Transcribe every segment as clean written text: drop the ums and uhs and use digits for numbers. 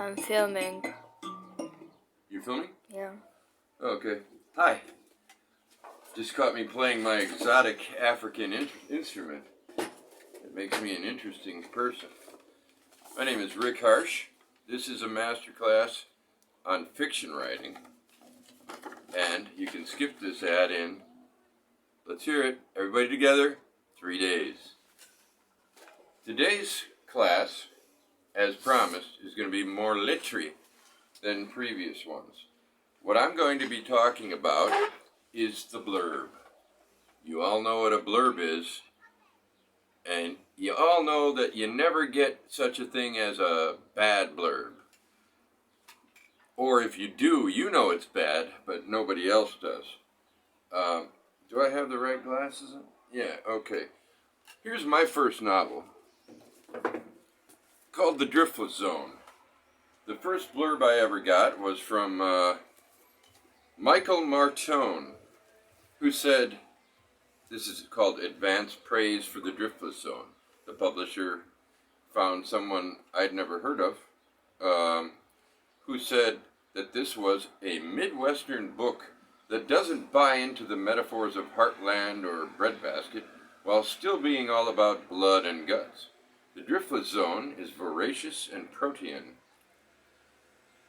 I'm filming. You're filming? Yeah. Okay. Hi. Just caught me playing my exotic African instrument. It makes me an interesting person. My name is Rick Harsch. This is a master class on fiction writing. And you can skip this ad in, let's hear it, everybody together, 3 days. Today's class, as promised, is going to be more literary than previous ones. What I'm going to be talking about is the blurb. You all know what a blurb is, and you all know that you never get such a thing as a bad blurb. Or if you do, you know it's bad, but nobody else does. Do I have the right glasses on? Yeah, okay. Here's my first novel, called The Driftless Zone. The first blurb I ever got was from Michael Martone, who said, this is called Advance Praise for the Driftless Zone. The publisher found someone I'd never heard of, who said that this was a Midwestern book that doesn't buy into the metaphors of heartland or breadbasket, while still being all about blood and guts. The Driftless Zone is voracious and protean.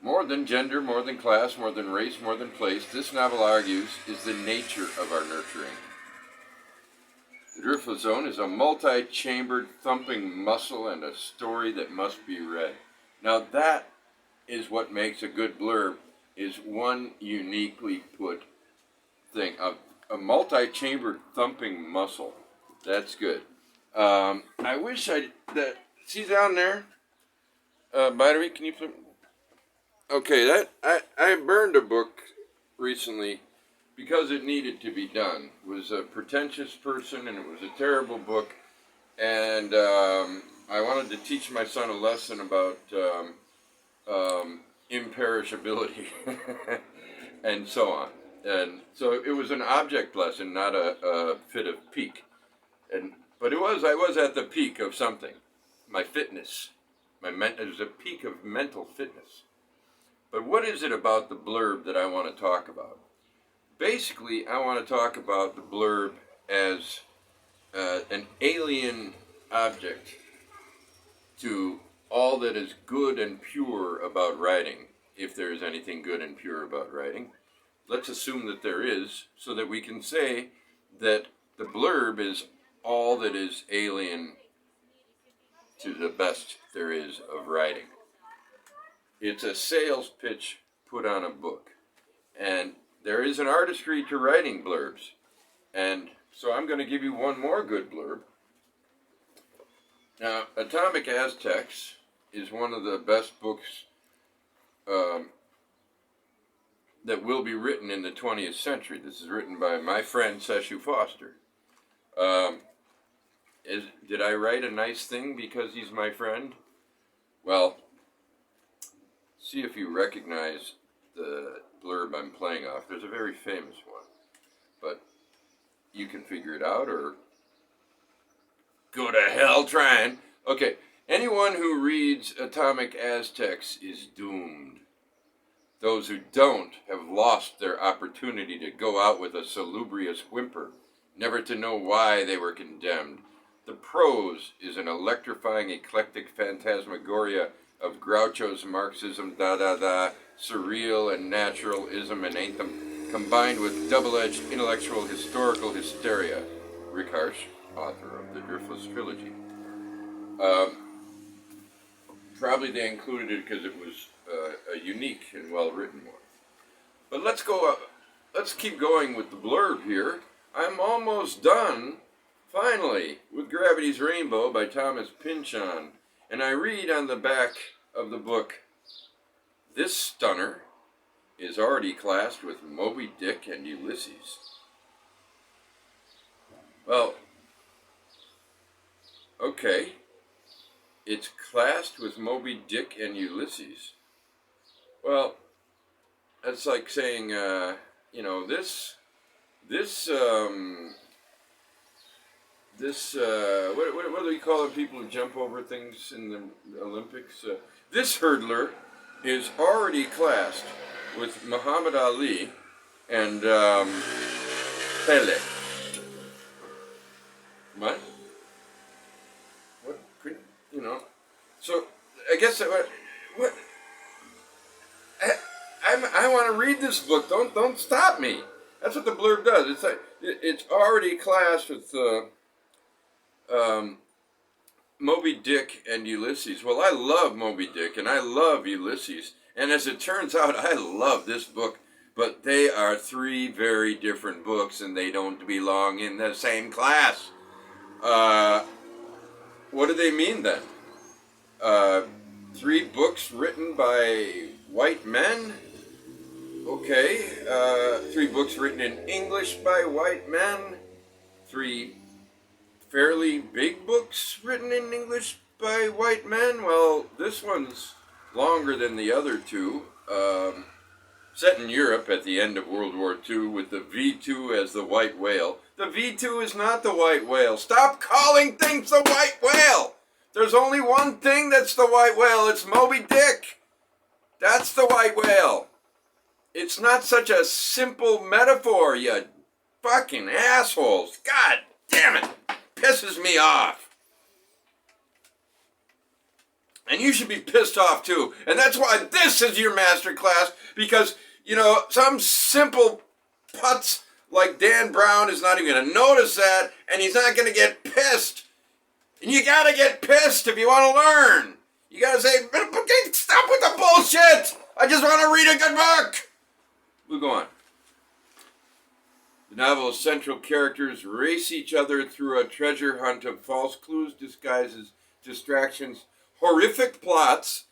More than gender, more than class, more than race, more than place, this novel argues is the nature of our nurturing. The Driftless Zone is a multi-chambered, thumping muscle and a story that must be read. Now that is what makes a good blurb, is one uniquely put thing. A multi-chambered thumping muscle. That's good. I wish see down there, Battery, can you put... Okay, I burned a book recently because it needed to be done. It was a pretentious person and it was a terrible book, and I wanted to teach my son a lesson about imperishability and so on. And so it was an object lesson, not a fit of pique. But I was at the peak of something, my fitness. It was a peak of mental fitness. But what is it about the blurb that I want to talk about? Basically, I want to talk about the blurb as an alien object to all that is good and pure about writing, if there is anything good and pure about writing. Let's assume that there is, so that we can say that the blurb is all that is alien to the best there is of writing. It's a sales pitch put on a book. And there is an artistry to writing blurbs. And so I'm going to give you one more good blurb. Now, Atomic Aztecs is one of the best books that will be written in the 20th century. This is written by my friend Seshu Foster. Did I write a nice thing because he's my friend? Well, see if you recognize the blurb I'm playing off. There's a very famous one, but you can figure it out or go to hell trying. Okay, anyone who reads Atomic Aztecs is doomed. Those who don't have lost their opportunity to go out with a salubrious whimper, never to know why they were condemned. The prose is an electrifying, eclectic phantasmagoria of Groucho's Marxism, surreal and naturalism and anthem, combined with double-edged intellectual historical hysteria. Rick Harsch, author of the Driftless Trilogy. Probably they included it because it was a unique and well-written one. But let's keep going with the blurb here. I'm almost done, finally, with Gravity's Rainbow by Thomas Pynchon. And I read on the back of the book, this stunner is already classed with Moby Dick and Ulysses. Well, okay, it's classed with Moby Dick and Ulysses. Well, that's like saying, what do we call the people who jump over things in the Olympics? This hurdler is already classed with Muhammad Ali and Pele. What? What? Could, you know? So I guess what I want to read this book. Don't stop me. That's what the blurb does. It's like it's already classed with Moby Dick and Ulysses. Well, I love Moby Dick and I love Ulysses. And as it turns out, I love this book. But they are three very different books and they don't belong in the same class. What do they mean then? Three books written by white men? Okay. Three books written in English by white men? Three fairly big books written in English by white men? Well, this one's longer than the other two. Set in Europe at the end of World War II with the V2 as the white whale. The V2 is not the white whale. Stop calling things the white whale! There's only one thing that's the white whale. It's Moby Dick. That's the white whale. It's not such a simple metaphor, you fucking assholes. God damn it. Pisses me off. And you should be pissed off too. And that's why this is your master class, because, you know, some simple putz like Dan Brown is not even going to notice that, and he's not going to get pissed. And you got to get pissed if you want to learn. You got to say, stop with the bullshit. I just want to read a good book. We'll go on. The novel's central characters race each other through a treasure hunt of false clues, disguises, distractions, horrific plots.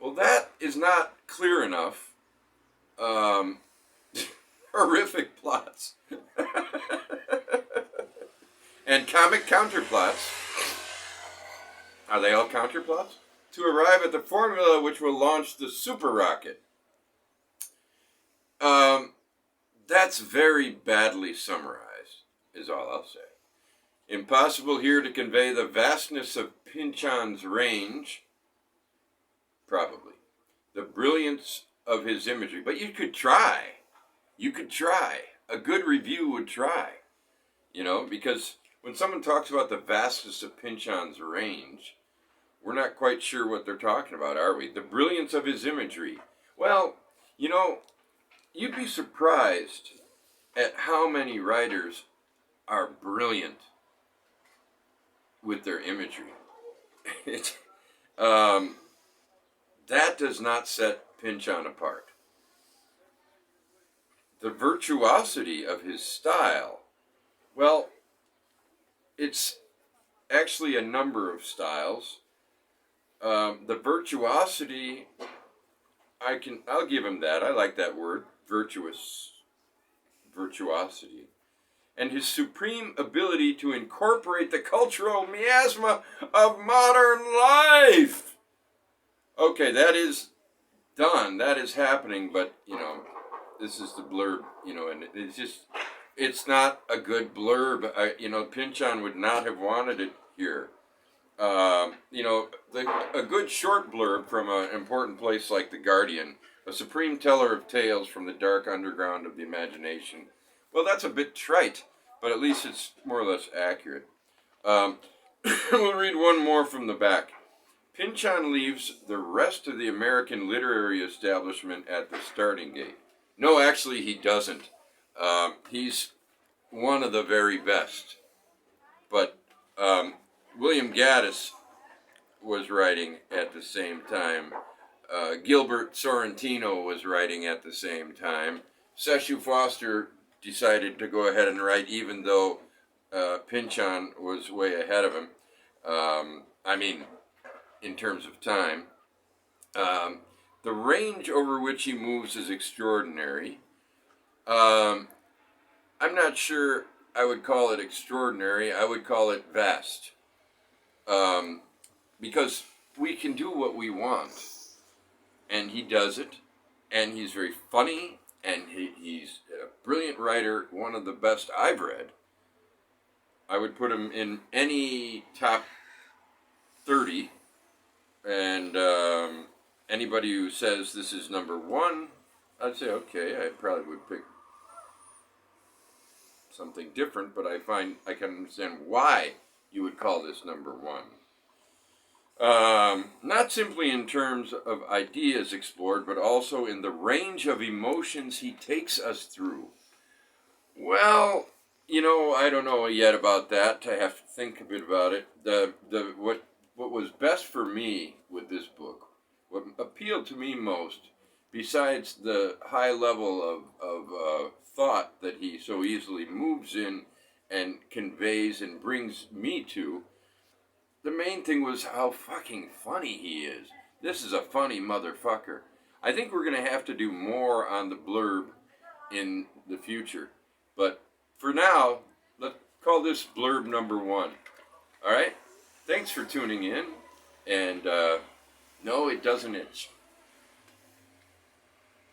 Well, that is not clear enough. Horrific plots. And comic counterplots. Are they all counterplots? To arrive at the formula which will launch the super rocket. That's very badly summarized, is all I'll say. Impossible here to convey the vastness of Pynchon's range, probably. The brilliance of his imagery. But you could try. You could try. A good review would try. You know, because when someone talks about the vastness of Pynchon's range, we're not quite sure what they're talking about, are we? The brilliance of his imagery. Well, you know, you'd be surprised at how many writers are brilliant with their imagery. That does not set Pynchon apart. The virtuosity of his style, well, it's actually a number of styles. The virtuosity, I'll give him that. I like that word, virtuosity. And his supreme ability to incorporate the cultural miasma of modern life. Okay, that is done. That is happening, but, you know, this is the blurb, you know, and it's not a good blurb. You know, Pynchon would not have wanted it here. You know, a good short blurb from an important place like The Guardian, a supreme teller of tales from the dark underground of the imagination. Well, that's a bit trite, but at least it's more or less accurate. We'll read one more from the back. Pynchon leaves the rest of the American literary establishment at the starting gate. No, actually, he doesn't. He's one of the very best. But William Gaddis was writing at the same time. Gilbert Sorrentino was writing at the same time. Seshu Foster decided to go ahead and write, even though Pynchon was way ahead of him. I mean, in terms of time. The range over which he moves is extraordinary. I'm not sure I would call it extraordinary. I would call it vast. Because we can do what we want. And he does it. And he's very funny. And he's a brilliant writer. One of the best I've read. I would put him in any top 30. And anybody who says this is number one, I'd say, okay, I probably would pick something different, but I find I can understand why you would call this number one. Not simply in terms of ideas explored, but also in the range of emotions he takes us through. Well, I don't know yet about that. I have to think a bit about it. What was best for me with this book, what appealed to me most, besides the high level of thought that he so easily moves in and conveys and brings me to, the main thing was how fucking funny he is. This is a funny motherfucker. I think we're going to have to do more on the blurb in the future. But for now, let's call this blurb number one. All right? Thanks for tuning in. And no, it doesn't itch.